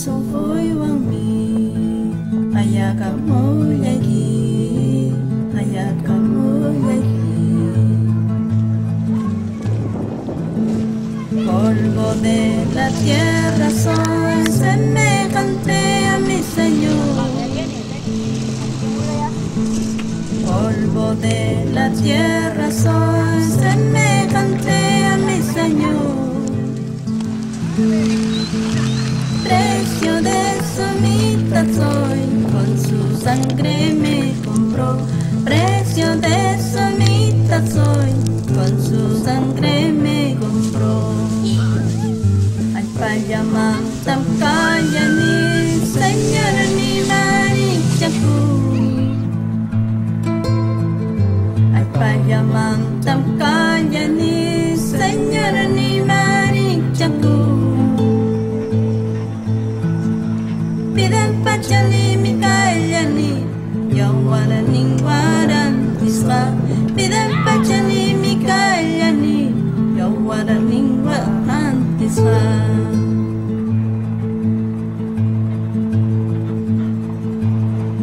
soy wami ayaka moyagi ayaka moyagi polvo de la tierra soy semejante a mi Señor polvo de la tierra soy semejante a mi Señor precio de su mitad soy, con su sangre me compró. Precio de su mitad soy, con su sangre me compró. Ay, payamam tam kaya ni Señor ni marichaku. Ay, payamam tam kaya ni Señor ni marichaku. Pidem pachali mikayani yawara ningwaran isra Pidem pachali mikayani yawara ningwaran isra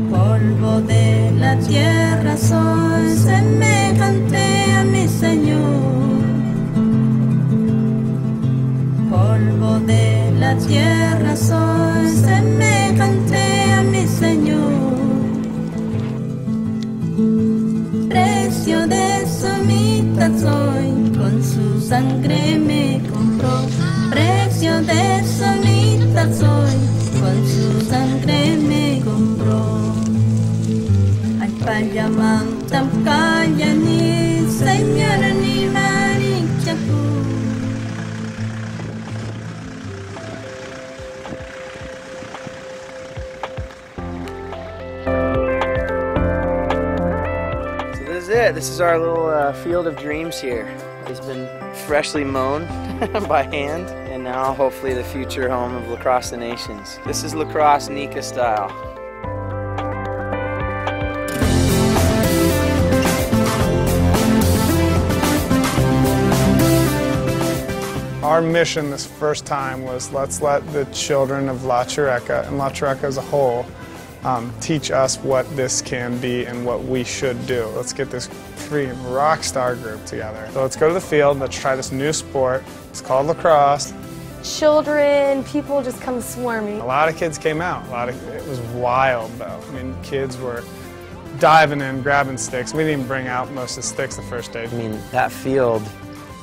polvo de la tierra soy semejante a mi Señor polvo de la tierra soy semejante a mi Señor precio de su mitad soy con su sangre me compró precio de su mitad soy con su sangre me compró ay payamam tam kaya ni Señor ni marichaku. This is our little field of dreams here. It's been freshly mown by hand, and now hopefully the future home of Lacrosse the Nations. This is Lacrosse Nika style. Our mission this first time was let's let the children of La Chureca and La Chureca as a whole teach us what this can be and what we should do. Let's get this freaking rock star group together. So let's go to the field, let's try this new sport. It's called lacrosse. Children, people just come swarming. A lot of kids came out. It was wild though. I mean, kids were diving in, grabbing sticks. We didn't even bring out most of the sticks the first day. I mean, that field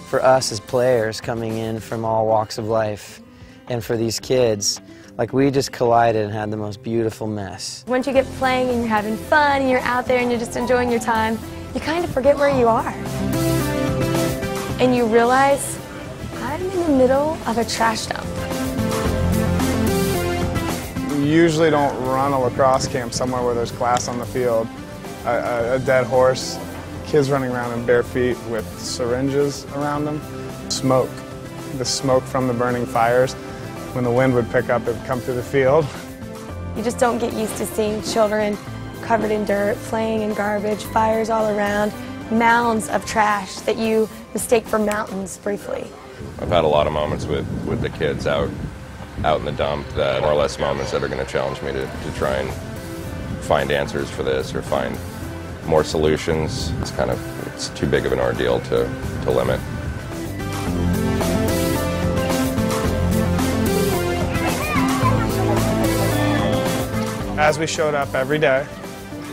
for us as players coming in from all walks of life and for these kids, like we just collided and had the most beautiful mess. Once you get playing and you're having fun and you're out there and you're just enjoying your time, you kind of forget where you are. And you realize, I'm in the middle of a trash dump. We usually don't run a lacrosse camp somewhere where there's glass on the field, a dead horse, kids running around in bare feet with syringes around them, smoke. The smoke from the burning fires. When the wind would pick up, it would come through the field. You just don't get used to seeing children covered in dirt, playing in garbage, fires all around, mounds of trash that you mistake for mountains briefly. I've had a lot of moments with the kids out in the dump that more or less moments that are going to challenge me to try and find answers for this or find more solutions. It's too big of an ordeal to limit. As we showed up every day,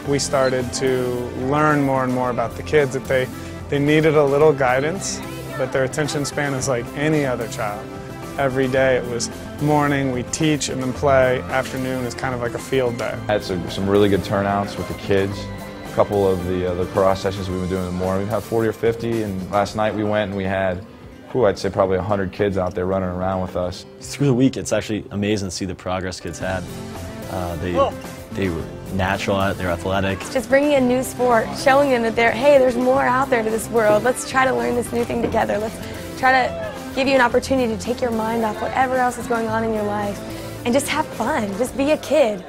we started to learn more and more about the kids, that they needed a little guidance, but their attention span is like any other child. Every day it was morning, we teach and then play, afternoon is kind of like a field day. I had some really good turnouts with the kids. A couple of the lacrosse sessions we've been doing in the morning, we've had 40 or 50, and last night we went and we had, I'd say probably 100 kids out there running around with us. Through the week, it's actually amazing to see the progress kids had. They were natural at it, they're athletic. Just bringing a new sport, showing them that hey, there's more out there to this world. Let's try to learn this new thing together. Let's try to give you an opportunity to take your mind off whatever else is going on in your life and just have fun, just be a kid.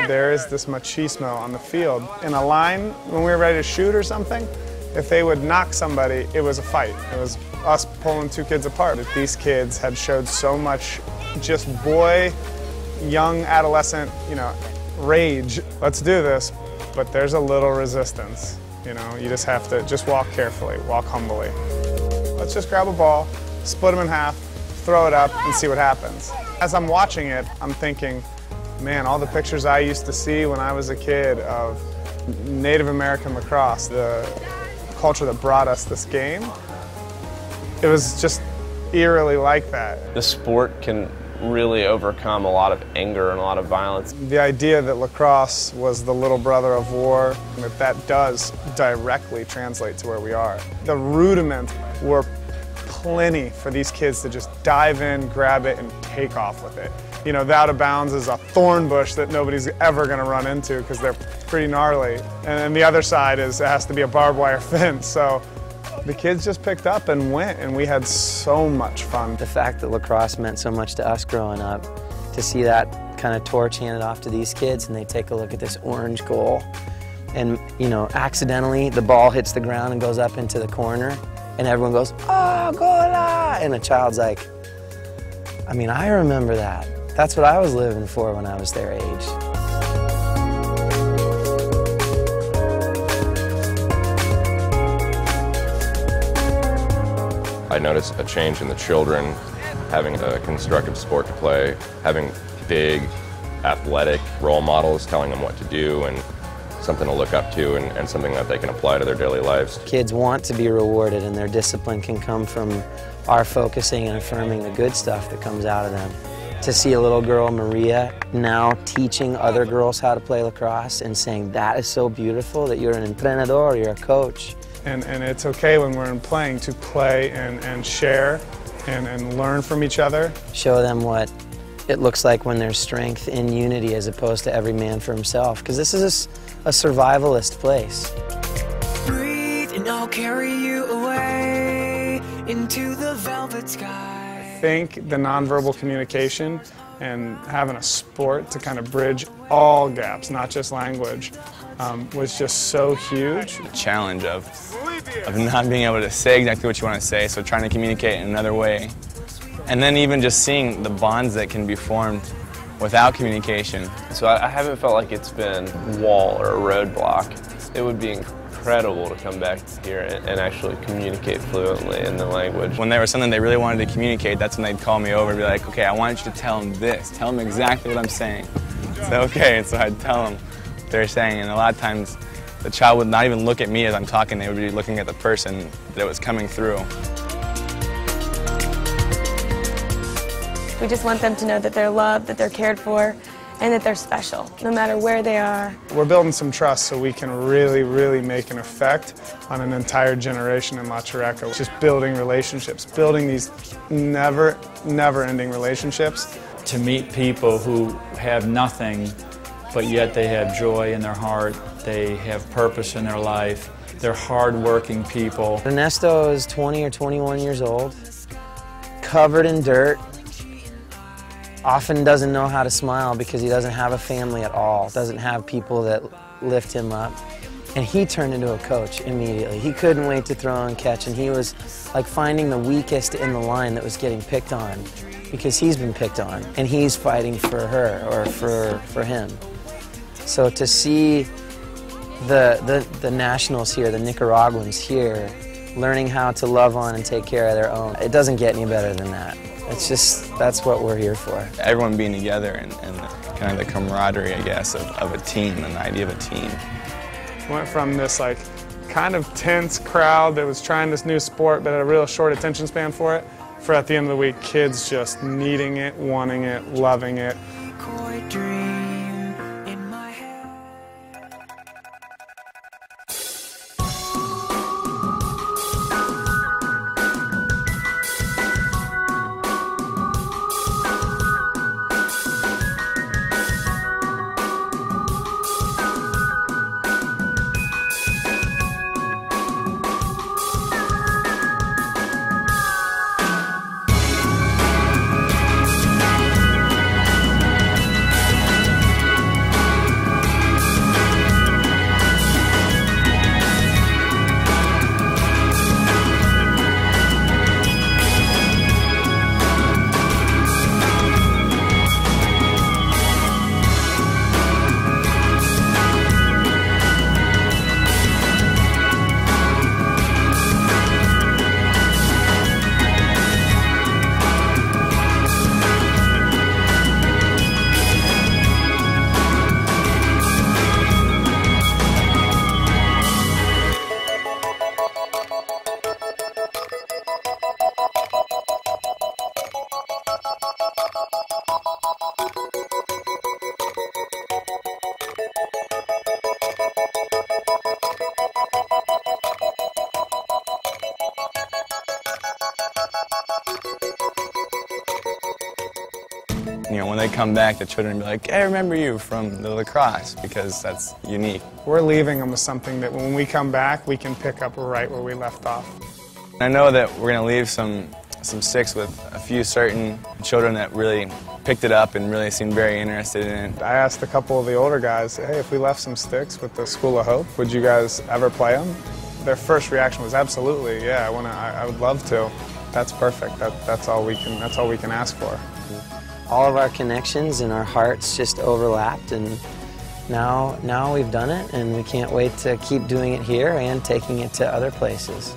There is this machismo on the field. In a line, when we were ready to shoot or something, If they would knock somebody, it was a fight. It was us pulling two kids apart. These kids had showed so much just young adolescent, rage. Let's do this, but there's a little resistance. You just have to walk carefully, walk humbly. Let's just grab a ball, split them in half, throw it up, and see what happens. As I'm watching it, I'm thinking, man, all the pictures I used to see when I was a kid of Native American lacrosse, the culture that brought us this game, it was just eerily like that. The sport can really overcome a lot of anger and a lot of violence. The idea that lacrosse was the little brother of war, that does directly translate to where we are. The rudiments were plenty for these kids to just dive in, grab it, and take off with it. The out of bounds is a thorn bush that nobody's ever going to run into because they're pretty gnarly. And then the other side is it has to be a barbed wire fence. So the kids just picked up and went, and we had so much fun. The fact that lacrosse meant so much to us growing up, to see that kind of torch handed off to these kids, and they take a look at this orange goal, and accidentally the ball hits the ground and goes up into the corner, and everyone goes, "Oh, gola!" And the child's like, I remember that. That's what I was living for when I was their age. I noticed a change in the children, having a constructive sport to play, having big athletic role models telling them what to do and something to look up to and something that they can apply to their daily lives. Kids want to be rewarded, and their discipline can come from our focusing and affirming the good stuff that comes out of them. To see a little girl, Maria, now teaching other girls how to play lacrosse and saying, that is so beautiful that you're an entrenador, you're a coach. And it's okay when we're playing to play and share and learn from each other. Show them what it looks like when there's strength in unity as opposed to every man for himself, because this is a survivalist place. Breathe and I'll carry you away into the velvet sky. I think the nonverbal communication and having a sport to kind of bridge all gaps, not just language, was just so huge. The challenge of not being able to say exactly what you want to say, so trying to communicate in another way. And then even just seeing the bonds that can be formed without communication. So I haven't felt like it's been a wall or a roadblock. It would be incredible to come back here and actually communicate fluently in the language. When there was something they really wanted to communicate, that's when they'd call me over and be like, okay, I want you to tell them this. Tell them exactly what I'm saying. So okay, and so I'd tell them what they're saying, and a lot of times the child would not even look at me as I'm talking, they would be looking at the person that was coming through. We just want them to know that they're loved, that they're cared for, and that they're special, no matter where they are. We're building some trust so we can really, really make an effect on an entire generation in La Chureca. Just building relationships, building these never-ending relationships. To meet people who have nothing, but yet they have joy in their heart, they have purpose in their life, they're hard-working people. Ernesto is 20 or 21 years old, covered in dirt, often doesn't know how to smile because he doesn't have a family at all, doesn't have people that lift him up. And he turned into a coach immediately. He couldn't wait to throw and catch, and he was like finding the weakest in the line that was getting picked on because he's been picked on, and he's fighting for her or for him. So to see the nationals here, the Nicaraguans here, learning how to love on and take care of their own, it doesn't get any better than that. It's just, that's what we're here for. Everyone being together and kind of the camaraderie, I guess, of a team and the idea of a team. Went from this like kind of tense crowd that was trying this new sport but had a real short attention span for it, for at the end of the week, kids just needing it, wanting it, loving it. they come back, the children will be like, hey, I remember you from the lacrosse, because that's unique. We're leaving them with something that when we come back, we can pick up right where we left off. I know that we're going to leave some sticks with a few certain children that really picked it up and really seemed very interested in it. I asked a couple of the older guys, hey, if we left some sticks with the School of Hope, would you guys ever play them? Their first reaction was absolutely, yeah, I would love to. That's perfect. That's all we can ask for. All of our connections and our hearts just overlapped, and now we've done it, and we can't wait to keep doing it here and taking it to other places.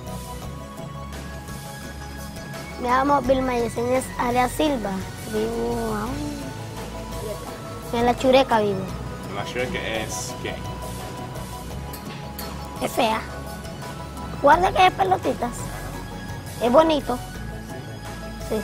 Me llamo Vilma Yesenia Arias Silva. Vivo en La Chureca vivo. La Chureca es ¿qué? Es fea. Guarda que hay pelotitas. Es bonito. Sí.